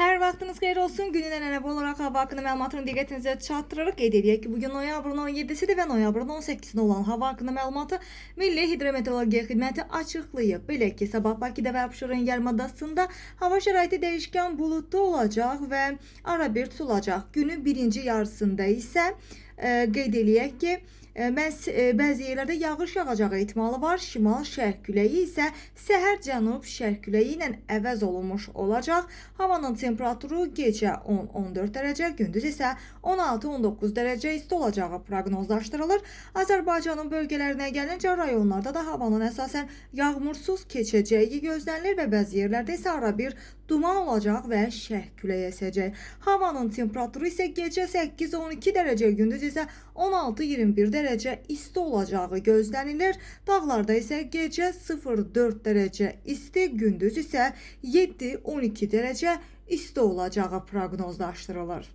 Hər vaxtınız xeyir olsun. Günün ən ənəvi olaraq hava haqqında məlumatını diqqətinizə çatdırırıq. Qeyd edək ki, bugün noyabrın 17-sidir və noyabrın 18-də olan hava haqqında məlumatı Milli Hidrometeorologiya Xidməti açıqlayıb. Belə ki, sabah Bakıda və Abşeron yarımadasında hava şəraiti dəyişkən buludlu olacaq və arabir tutulacaq. Günün birinci yarısında isə qeyd eləyək ki, bəzi yerlərdə yağış yağacağı ehtimalı var. Şimal-şərq küləyi isə səhər cənub-şərq küləyi ilə əvəz olunmuş olacaq. Havanın temperaturu gecə 10-14 dərəcə, gündüz isə 16-19 dərəcə isti olacağı proqnozlaşdırılır. Azərbaycanın bölgələrinə gəlincə rayonlarda da havanın əsasən yağmursuz keçəcəyi gözlənilir və bəzi yerlərdə isə arabir duman olacaq və şərq küləyi əsəcək. Havanın temperaturu isə gecə 8-12 dərəcə, gündüz isə 16-21 dərəcə isti olacağı gözlənilir. Dağlarda isə gecə 0-4 dərəcə isti, gündüz isə 7-12 dərəcə isti olacağı proqnozlaşdırılır.